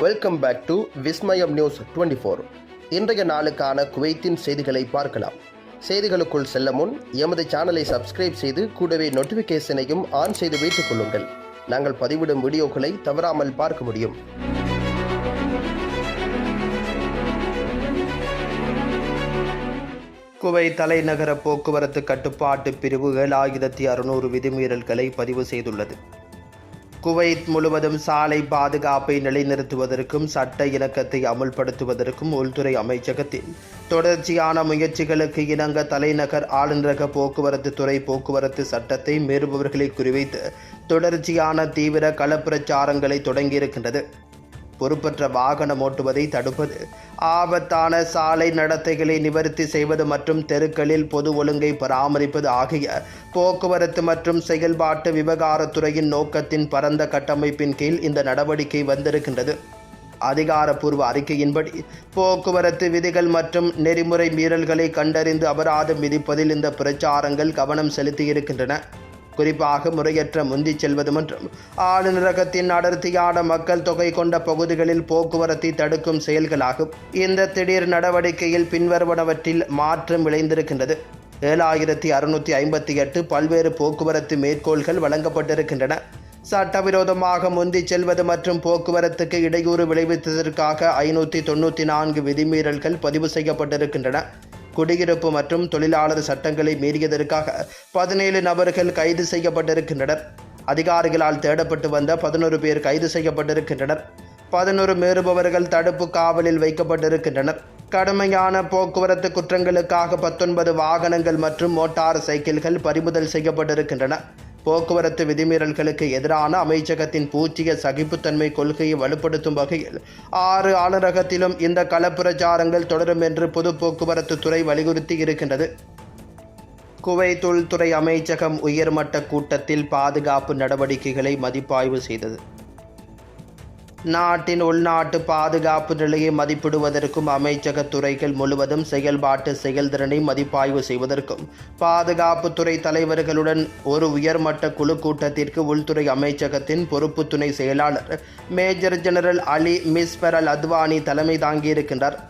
Welcome back to Vismayam news 24. இன்றைய நாளுக்கான குவைத்தின் செய்திகளை பார்க்கலாம். செய்திகளுக்குள் செல்ல முன் எமது சேனலை சப்ஸ்கிரைப் செய்து கூடவே நோட்டிஃபிகேஷனையும் ஆன் செய்து வைத்துக் கொள்ளுங்கள். நாங்கள் பதிவிடும் வீடியோக்களை தவறாமல் பார்க்க முடியும். குவைத் தலைநகர போக்குவரத்து கட்டுப்பாட்டு பிரிவு 7600 விதிமீறல்களை பதிவு செய்துள்ளது. குவைத் முழுவதும் சாலை பாதுகாப்பை நிலைநிறுத்துவதற்கும் சட்ட இணக்கத்தை அமுல்படுத்துவதற்கும் உள்துறை அமைச்சகத்தின் தொடர்ச்சியான முயற்சிகளுக்கு இணங்க தலைநகர் ஆளுநரக போக்குவரத்து துறை போக்குவரத்து சட்டத்தை மீறுபவர்களை குறிவைத்து தொடர்ச்சியான தீவிர களப்பிரச்சாரங்களை தொடங்கியிருக்கின்றது. பொறுப்பற்ற வாகனம் ஓட்டுவதை தடுப்பது, ஆபத்தான சாலை நடத்தைகளை நிவர்த்தி செய்வது மற்றும் தெருக்களில் பொது ஒழுங்கை பராமரிப்பது ஆகிய போக்குவரத்து மற்றும் செயல்பாட்டு விவகாரத்துறையின் நோக்கத்தின் பரந்த கட்டமைப்பின் கீழ் இந்த நடவடிக்கை வந்திருக்கின்றது. அதிகாரப்பூர்வ அறிக்கையின்படி போக்குவரத்து விதிகள் மற்றும் நெறிமுறை மீறல்களை கண்டறிந்து அபராதம் விதிப்பதில் இந்த பிரச்சாரங்கள் கவனம் செலுத்தியிருக்கின்றன. குறிப்பாக முறையற்ற முந்திச் செல்வது மற்றும் ஆளுநரகத்தின் அடர்த்தியான மக்கள் தொகை கொண்ட பகுதிகளில் போக்குவரத்தை தடுக்கும் செயல்களாகும். இந்த திடீர் நடவடிக்கையில் பின்வருவனவற்றில் மாற்றம் விளைந்திருக்கின்றது. 7658 பல்வேறு போக்குவரத்து மேற்கோள்கள் வழங்கப்பட்டிருக்கின்றன. சட்டவிரோதமாக முந்திச் செல்வது மற்றும் போக்குவரத்துக்கு இடையூறு விளைவித்ததற்காக 594 விதிமீறல்கள் பதிவு செய்யப்பட்டிருக்கின்றன. குடியிருப்பு மற்றும் தொழிலாளர் சட்டங்களை மீறியதற்காக 17 நபர்கள் கைது செய்யப்பட்டிருக்கின்றனர். அதிகாரிகளால் தேடப்பட்டு வந்த 11 பேர் கைது செய்யப்பட்டிருக்கின்றனர். 11 மீறுபவர்கள் தடுப்பு காவலில் வைக்கப்பட்டிருக்கின்றனர். கடுமையான போக்குவரத்து குற்றங்களுக்காக 19 வாகனங்கள் மற்றும் மோட்டார் சைக்கிள்கள் பறிமுதல் செய்யப்பட்டிருக்கின்றன. போக்குவரத்து விதிமீறல்களுக்கு எதிரான அமைச்சகத்தின் பூச்சிய சகிப்புத்தன்மை கொள்கையை வலுப்படுத்தும் வகையில் 6 ஆளுநரகத்திலும் இந்த களப்பிரச்சாரங்கள் தொடரும் என்று பொது போக்குவரத்து துறை வலியுறுத்தி இருக்கின்றது. குவைத் உள்துறை அமைச்சகம் உயர்மட்ட கூட்டத்தில் பாதுகாப்பு நடவடிக்கைகளை மதிப்பாய்வு செய்தது. நாட்டின் உள்நாட்டு பாதுகாப்பு நிலையை மதிப்பிடுவதற்கும் அமைச்சக துறைகள் முழுவதும் செயல்பாட்டு செயல்திறனை மதிப்பாய்வு செய்வதற்கும் பாதுகாப்புத்துறை தலைவர்களுடன் ஒரு உயர்மட்ட குழு கூட்டத்திற்கு உள்துறை அமைச்சகத்தின் பொறுப்பு துணை செயலாளர் மேஜர் ஜெனரல் அலி மிஸ்பர் அல் அத்வானி தலைமை தாங்கியிருக்கின்றார்.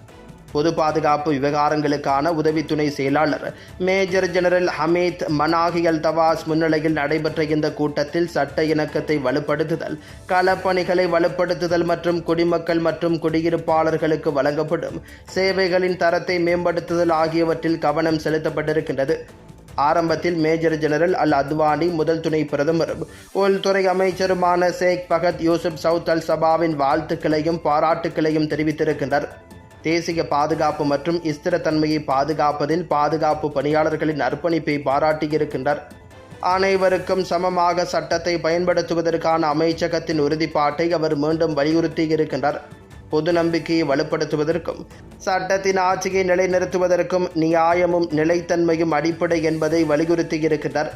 பொது பாதுகாப்பு விவகாரங்களுக்கான உதவி துணை செயலாளர் மேஜர் ஜெனரல் ஹமீத் மனாகி அல் தவாஸ் முன்னிலையில் நடைபெற்ற இந்த கூட்டத்தில் சட்ட இணக்கத்தை வலுப்படுத்துதல், களப்பணிகளை வலுப்படுத்துதல் மற்றும் குடிமக்கள் மற்றும் குடியிருப்பாளர்களுக்கு வழங்கப்படும் சேவைகளின் தரத்தை மேம்படுத்துதல் ஆகியவற்றில் கவனம் செலுத்தப்பட்டிருக்கின்றது. ஆரம்பத்தில் மேஜர் ஜெனரல் அல் அத்வானி முதல் துணை பிரதமரும் உள்துறை அமைச்சருமான ஷேக் ஃபஹத் யூசுப் சவுத் அல் சபாவின் வாழ்த்துக்களையும் பாராட்டுக்களையும் தெரிவித்திருக்கின்றனர். தேசிய பாதுகாப்பு மற்றும் ஸ்திரத்தன்மையை பாதுகாப்பதில் பாதுகாப்பு பணியாளர்களின் அர்ப்பணிப்பை பாராட்டியிருக்கின்றார். அனைவருக்கும் சமமாக சட்டத்தை பயன்படுத்துவதற்கான அமைச்சகத்தின் உறுதிப்பாட்டை அவர் மீண்டும் வலியுறுத்தியிருக்கின்றார். பொது நம்பிக்கையை வலுப்படுத்துவதற்கும் சட்டத்தின் ஆட்சியை நிலைநிறுத்துவதற்கும் நியாயமும் நிலைத்தன்மையும் அடிப்படை என்பதை வலியுறுத்தியிருக்கின்றார்.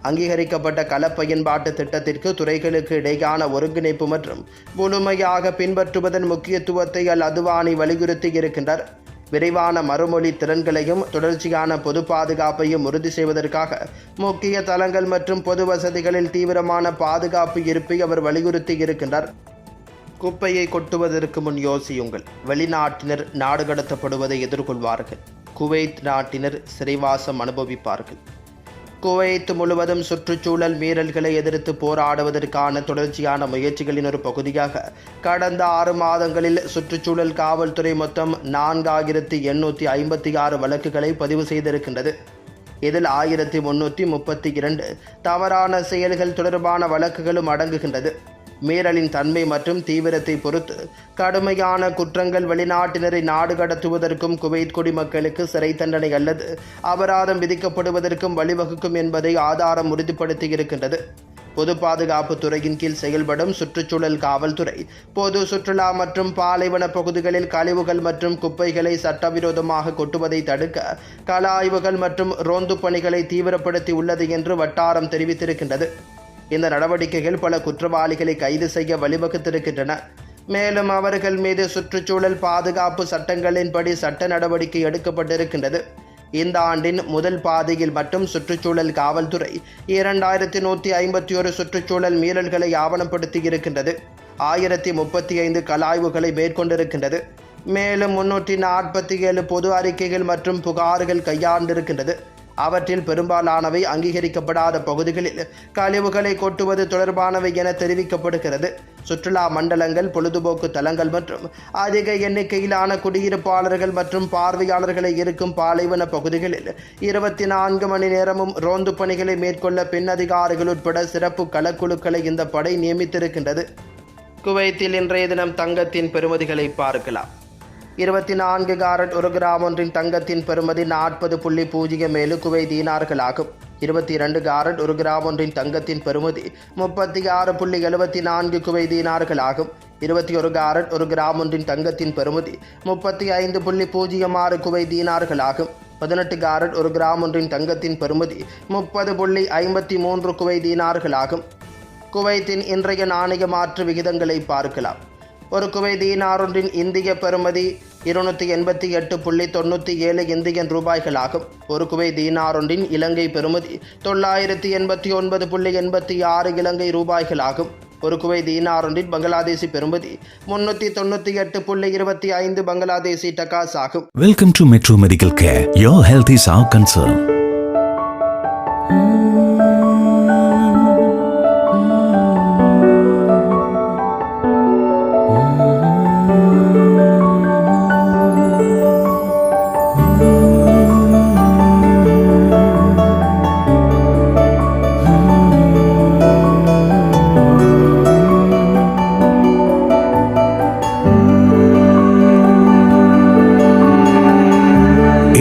அங்கீகரிக்கப்பட்ட கள பயன்பாட்டு திட்டத்திற்கு துறைகளுக்கு இடையான ஒருங்கிணைப்பு மற்றும் முழுமையாக பின்பற்றுவதன் முக்கியத்துவத்தை அல் அத்வானி வலியுறுத்தியிருக்கின்றார். விரைவான மறுமொழி திறன்களையும் தொடர்ச்சியான பொது பாதுகாப்பையும் உறுதி செய்வதற்காக முக்கிய தளங்கள் மற்றும் பொது வசதிகளில் தீவிரமான பாதுகாப்பு இருப்பை அவர் வலியுறுத்தியிருக்கின்றார். குப்பையை கொட்டுவதற்கு முன் யோசியுங்கள். வெளிநாட்டினர் நாடு கடத்தப்படுவதை எதிர்கொள்வார்கள். குவைத் நாட்டினர் சிறைவாசம் அனுபவிப்பார்கள். குவைத் முழுவதும் சுற்றுச்சூழல் மீறல்களை எதிர்த்து போராடுவதற்கான தொடர்ச்சியான முயற்சிகளின் ஒரு பகுதியாக கடந்த 6 மாதங்களில் சுற்றுச்சூழல் காவல்துறை மொத்தம் 4856 வழக்குகளை பதிவு செய்திருக்கின்றது. இதில் 1332 தவறான செயல்கள் தொடர்பான வழக்குகளும் அடங்குகின்றது. மீறலின் தன்மை மற்றும் தீவிரத்தை பொறுத்து கடுமையான குற்றங்கள் வெளிநாட்டினரை நாடு கடத்துவதற்கும் குவைத் குடிமக்களுக்கு சிறை தண்டனை அல்லது அபராதம் விதிக்கப்படுவதற்கும் வழிவகுக்கும் என்பதை ஆதாரம் உறுதிப்படுத்தியிருக்கின்றது. பொது பாதுகாப்பு துறையின் கீழ் செயல்படும் சுற்றுச்சூழல் காவல்துறை பொது சுற்றுலா மற்றும் பாலைவன பகுதிகளில் கழிவுகள் மற்றும் குப்பைகளை சட்டவிரோதமாக கொட்டுவதை தடுக்க கள ஆய்வுகள் மற்றும் ரோந்து பணிகளை தீவிரப்படுத்தி உள்ளது என்று வட்டாரம் தெரிவித்திருக்கின்றது. இந்த நடவடிக்கைகள் பல குற்றவாளிகளை கைது செய்ய வழிவகுத்திருக்கின்றன. மேலும் அவர்கள் மீது சுற்றுச்சூழல் பாதுகாப்பு சட்டங்களின்படி சட்ட நடவடிக்கை எடுக்கப்பட்டிருக்கின்றது. இந்த ஆண்டின் முதல் பாதியில் மட்டும் சுற்றுச்சூழல் காவல்துறை 2151 சுற்றுச்சூழல் மீறல்களை ஆவணப்படுத்தி இருக்கின்றது. 1035 கலாய்வுகளை மேற்கொண்டிருக்கின்றது. மேலும் 347 பொது அறிக்கைகள் மற்றும் புகார்கள் கையாண்டிருக்கின்றது. அவற்றில் பெரும்பாலானவை அங்கீகரிக்கப்படாத பகுதிகளில் கழிவுகளை கொட்டுவது தொடர்பானவை என தெரிவிக்கப்படுகிறது. சுற்றுலா மண்டலங்கள், பொழுதுபோக்கு தலங்கள் மற்றும் அதிக எண்ணிக்கையிலான குடியிருப்பாளர்கள் மற்றும் பார்வையாளர்களை இருக்கும் பாலைவன பகுதிகளில் 24 மணி நேரமும் ரோந்து பணிகளை மேற்கொள்ள பெண் அதிகாரிகள் உட்பட சிறப்பு களக்குழுக்களை இந்த படை நியமித்திருக்கின்றது. குவைத்தில் இன்றைய தினம் தங்கத்தின் பெறுமதிகளை பார்க்கலாம். 24 கேரட் 1 கிராம் ஒன்றின் தங்கத்தின் பெறுமதி 40.07 குவை தீனார்களாகும். 22 கேரட் 1 கிராம் ஒன்றின் தங்கத்தின் பெறுமதி 36.74 குவை தீனார்களாகும். 21 கேரட் 1 கிராம் ஒன்றின் தங்கத்தின் பெறுமதி 35.06 குவை தீனார்களாகும். 18 கேரட் 1 கிராம் ஒன்றின் தங்கத்தின் பெறுமதி 30.53 குவை தீனார்களாகும். குவைத்தின் இன்றைய நாணய மாற்று விகிதங்களை பார்க்கலாம். ஒரு குவை தீனார் ஒன்றின் இந்திய பெறுமதி 288.97 இந்தியன் ரூபாய்களாகும். ஒரு குவை தீனார் ஒன்றின் இலங்கை பெறுமதி 989.86 இலங்கை ரூபாய்களாகும். ஒரு குவை தீனார் ஒன்றின் பங்களாதேசி பெறுமதி 398.25 பங்களாதேசி டகாஸ் ஆகும். Welcome to Metro Medical Care. Your health is our concern.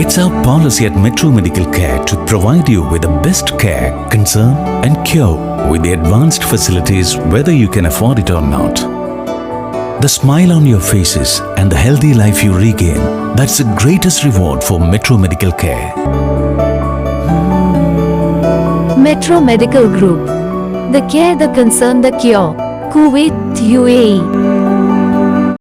It's our policy at Metro Medical Care to provide you with the best care, concern and cure with the advanced facilities whether you can afford it or not. The smile on your faces and the healthy life you regain, that's the greatest reward for Metro Medical Care. Metro Medical Group. The care, the concern, the cure. Kuwait, UAE.